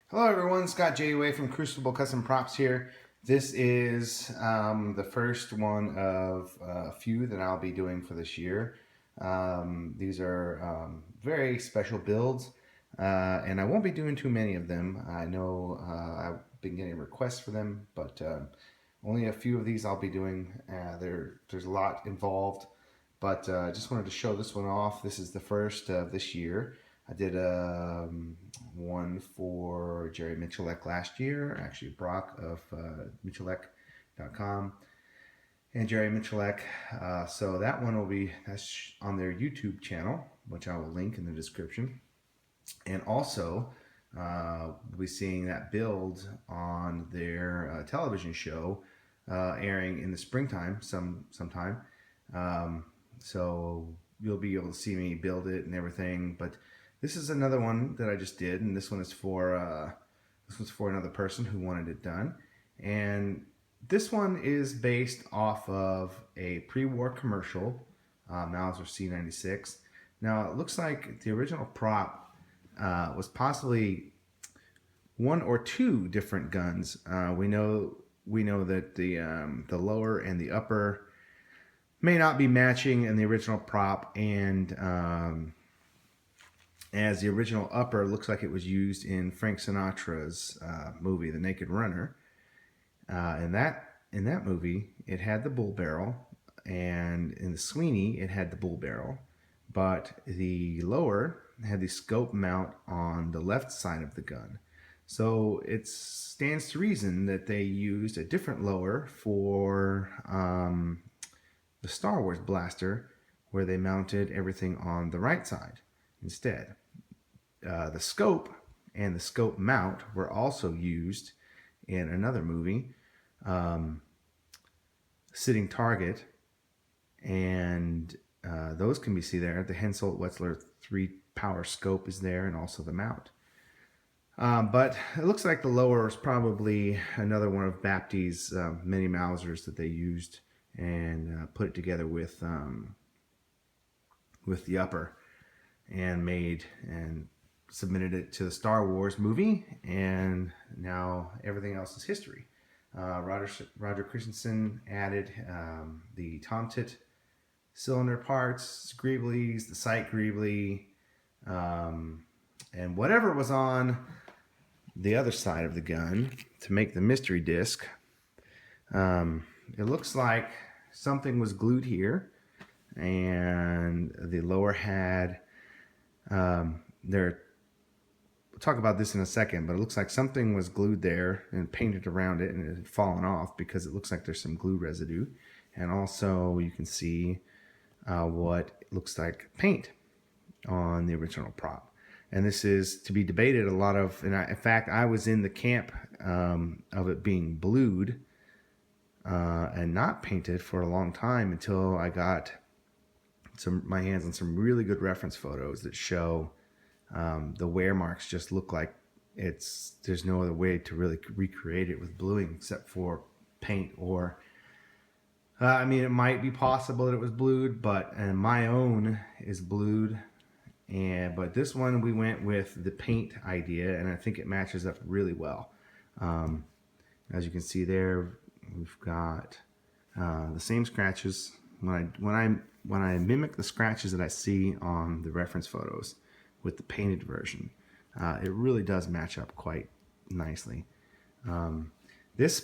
Hello everyone, Scott J. Way from Crucible Custom Props here. This is the first one of a few that I'll be doing for this year. These are very special builds, and I won't be doing too many of them. I know I've been getting requests for them, but only a few of these I'll be doing. There's a lot involved, but I just wanted to show this one off. This is the first of this year. I did one for Jerry Michalek last year, actually Brock of Michalek.com and Jerry Michalek. So that one will be that's on their YouTube channel, which I will link in the description. And also, we'll be seeing that build on their television show airing in the springtime sometime. So you'll be able to see me build it and everything. But this is another one that I just did, and this one is for another person who wanted it done. And this one is based off of a pre-war commercial, Mauser C96. Now it looks like the original prop was possibly one or two different guns. We know that the lower and the upper may not be matching in the original prop, and as the original upper looks like it was used in Frank Sinatra's movie, The Naked Runner. In that movie, it had the bull barrel, and in the Sweeney, it had the bull barrel, but the lower had the scope mount on the left side of the gun. So it stands to reason that they used a different lower for the Star Wars blaster, where they mounted everything on the right side instead. The scope and the scope mount were also used in another movie, Sitting Target, and those can be seen there. The Hensoldt-Wetzler 3 power scope is there, and also the mount. But it looks like the lower is probably another one of Baptist's many Mausers that they used and put it together with the upper and made and submitted it to the Star Wars movie, and now everything else is history. Roger Christensen added the Tomtit cylinder parts, Greeblies, the sight Greebly, and whatever was on the other side of the gun to make the mystery disc. It looks like something was glued here, and the lower had we'll talk about this in a second, but it looks like something was glued there and painted around it, and it had fallen off because it looks like there's some glue residue. And also you can see what looks like paint on the original prop. And this is to be debated a lot of, and in fact, I was in the camp of it being blued and not painted for a long time until I got my hands on some really good reference photos that show the wear marks just look like there's no other way to really recreate it with bluing except for paint, or I mean, it might be possible that it was blued, and my own is blued, but this one we went with the paint idea, and I think it matches up really well. As you can see there, we've got the same scratches. When I mimic the scratches that I see on the reference photos with the painted version, it really does match up quite nicely. This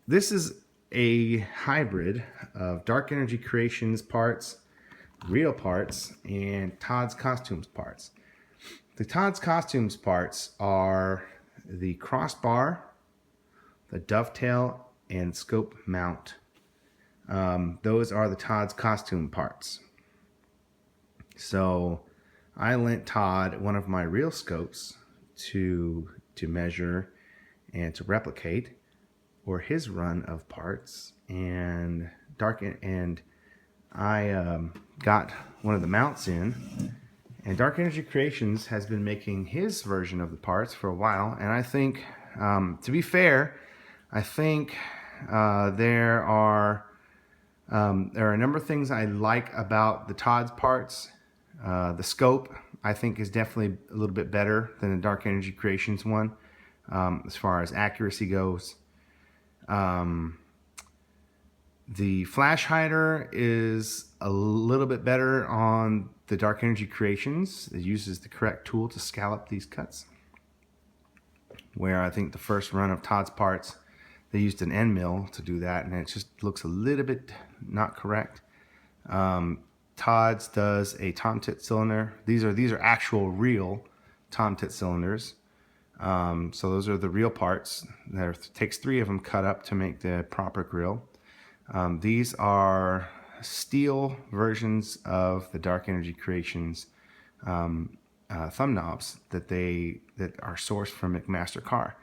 is a hybrid of Dark Energy Creations parts, real parts, and Todd's Costumes parts. The Todd's Costumes parts are the crossbar, the dovetail, and scope mount. Those are the Todd's Costume parts. So I lent Todd one of my real scopes to measure and to replicate for his run of parts, and I got one of the mounts in, and Dark Energy Creations has been making his version of the parts for a while, and I think, to be fair, I think there are a number of things I like about the Todd's parts. The scope I think is definitely a little bit better than the Dark Energy Creations one as far as accuracy goes. The flash hider is a little bit better on the Dark Energy Creations. It uses the correct tool to scallop these cuts. Where I think the first run of Todd's parts, they used an end mill to do that, and it just looks a little bit not correct. Todd's does a Tomtit cylinder. These are actual real Tomtit cylinders. So those are the real parts. It takes 3 of them cut up to make the proper grill. These are steel versions of the Dark Energy Creations thumb knobs that are sourced from McMaster Carr.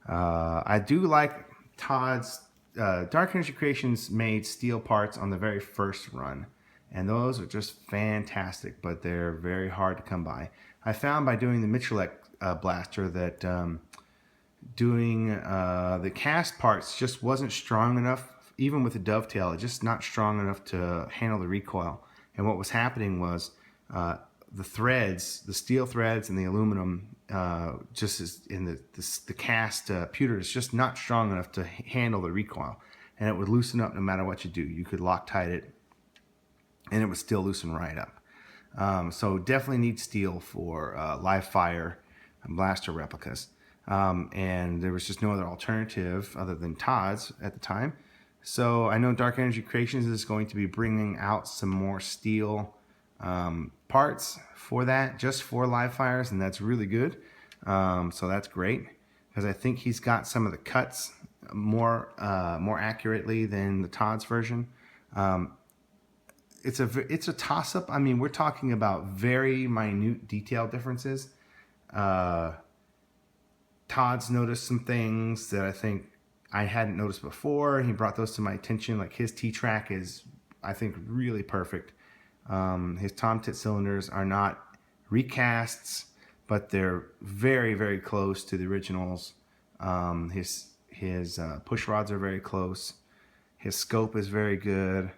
I do like Todd's Dark Energy Creations made steel parts on the very first run, and those are just fantastic, but they're very hard to come by. I found by doing the Michelek blaster that doing the cast parts just wasn't strong enough. Even with the dovetail, it's just not strong enough to handle the recoil. And what was happening was the threads, the steel threads and the aluminum, just as in the cast pewter is just not strong enough to handle the recoil. And it would loosen up no matter what you do. You could Loctite it and it would still loosen right up. So definitely need steel for live fire blaster replicas. And there was just no other alternative other than Todd's at the time. So I know Dark Energy Creations is going to be bringing out some more steel parts for that, just for live fires, and that's really good. So that's great, because I think he's got some of the cuts more accurately than the Todd's version. It's a toss-up. I mean, we're talking about very minute detail differences. Todd's noticed some things that I think I hadn't noticed before. He brought those to my attention. Like his T-track is, I think, really perfect. His Tomtit cylinders are not recasts, but they're very, very close to the originals. His push rods are very close. His scope is very good.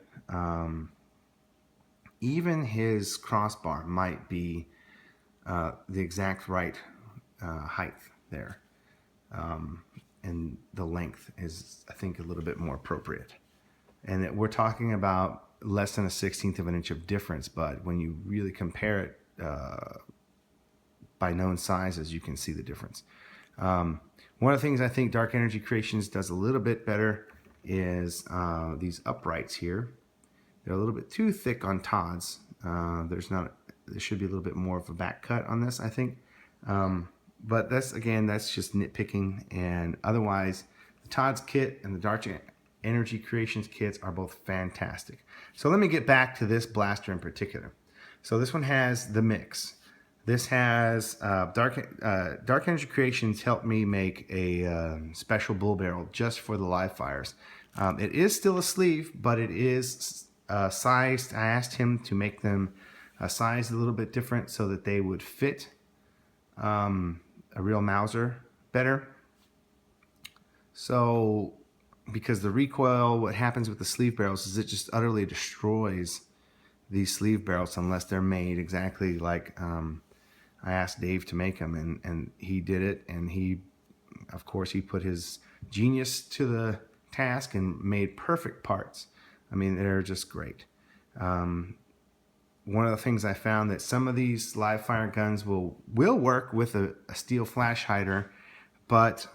Even his crossbar might be the exact right height there. And the length is, I think, a little bit more appropriate. And we're talking about less than a 1/16 of an inch of difference, but when you really compare it by known sizes, you can see the difference. One of the things I think Dark Energy Creations does a little bit better is these uprights here. They're a little bit too thick on Todd's. There should be a little bit more of a back cut on this, I think. But that's just nitpicking. And otherwise, the Todd's kit and the Dark Energy Creations kits are both fantastic. So let me get back to this blaster in particular. So this one has the mix. This has Dark Energy Creations helped me make a special bull barrel just for the live fires. It is still a sleeve, but it is sized. I asked him to make them sized a little bit different so that they would fit a real Mauser better. So, because the recoil, what happens with the sleeve barrels is it just utterly destroys these sleeve barrels unless they're made exactly like I asked Dave to make them, and he did it, and he put his genius to the task and made perfect parts. I mean, they're just great. One of the things I found that some of these live fire guns will work with a steel flash hider, but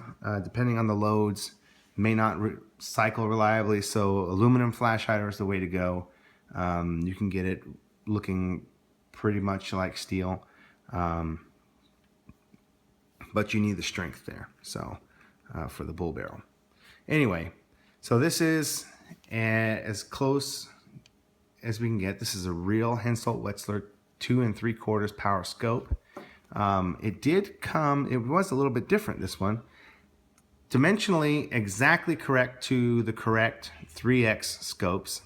depending on the loads, may not cycle reliably. So aluminum flash hider is the way to go. You can get it looking pretty much like steel, but you need the strength there. So for the bull barrel. Anyway, so this is as close as we can get. This is a real Hensoldt Wetzlar 2 3/4 power scope. It was a little bit different, this one. Dimensionally exactly correct to the correct 3X scopes.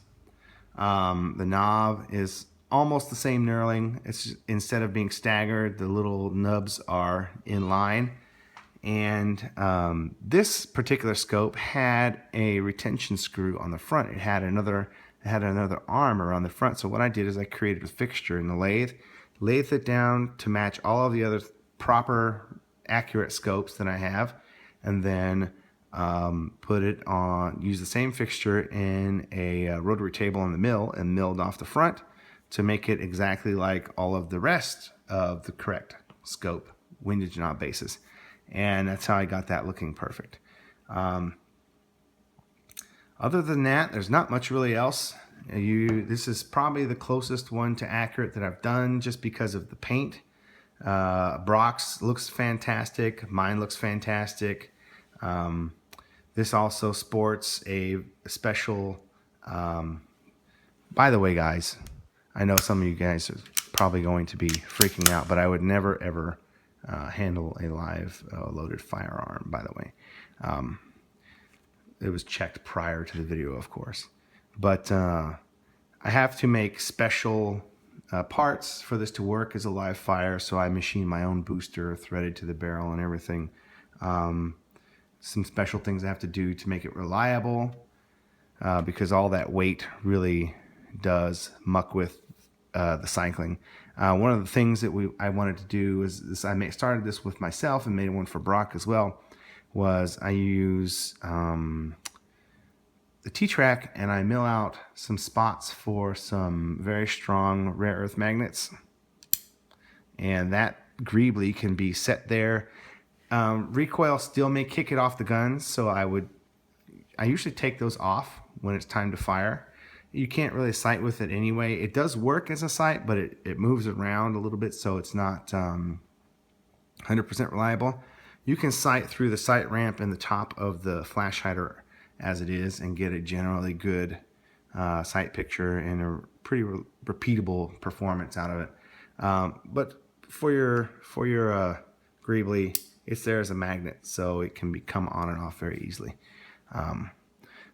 The knob is almost the same knurling. It's just, instead of being staggered, the little nubs are in line. And this particular scope had a retention screw on the front. It had another arm around the front. So what I did is I created a fixture in the lathe, lathe it down to match all of the other proper accurate scopes that I have, and then put it on, use the same fixture in a rotary table in the mill and milled off the front to make it exactly like all of the rest of the correct scope windage knob bases. And that's how I got that looking perfect. Other than that, there's not much really else. This is probably the closest one to accurate that I've done just because of the paint. Brock's looks fantastic. Mine looks fantastic. This also sports a special, by the way, guys, I know some of you guys are probably going to be freaking out, but I would never, ever handle a live loaded firearm, by the way. It was checked prior to the video, of course. But I have to make special parts for this to work as a live fire, so I machine my own booster threaded to the barrel and everything. Some special things I have to do to make it reliable, because all that weight really does muck with the cycling. One of the things that I wanted to do is this. I started this with myself and made one for Brock as well. Was I use the T-Track and I mill out some spots for some very strong rare earth magnets, and that greebly can be set there. Recoil still may kick it off the guns, so I usually take those off when it's time to fire. You can't really sight with it anyway. It does work as a sight, but it moves around a little bit, so it's not 100% reliable. You can sight through the sight ramp in the top of the flash hider as it is and get a generally good sight picture and a pretty repeatable performance out of it. But for your greebly, it's there as a magnet, so it can come on and off very easily.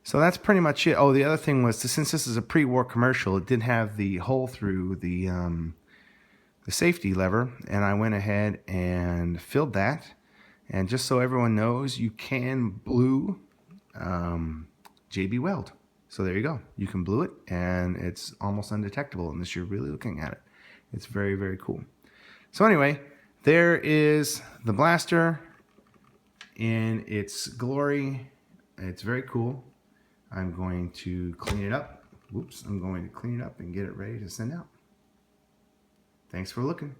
So that's pretty much it. Oh, the other thing was, since this is a pre-war commercial, it did have the hole through the safety lever, and I went ahead and filled that. And just so everyone knows, you can blue JB Weld. So there you go. You can blue it, and it's almost undetectable unless you're really looking at it. It's very, very cool. So anyway, there is the blaster in its glory. It's very cool. I'm going to clean it up. Whoops, I'm going to clean it up and get it ready to send out. Thanks for looking.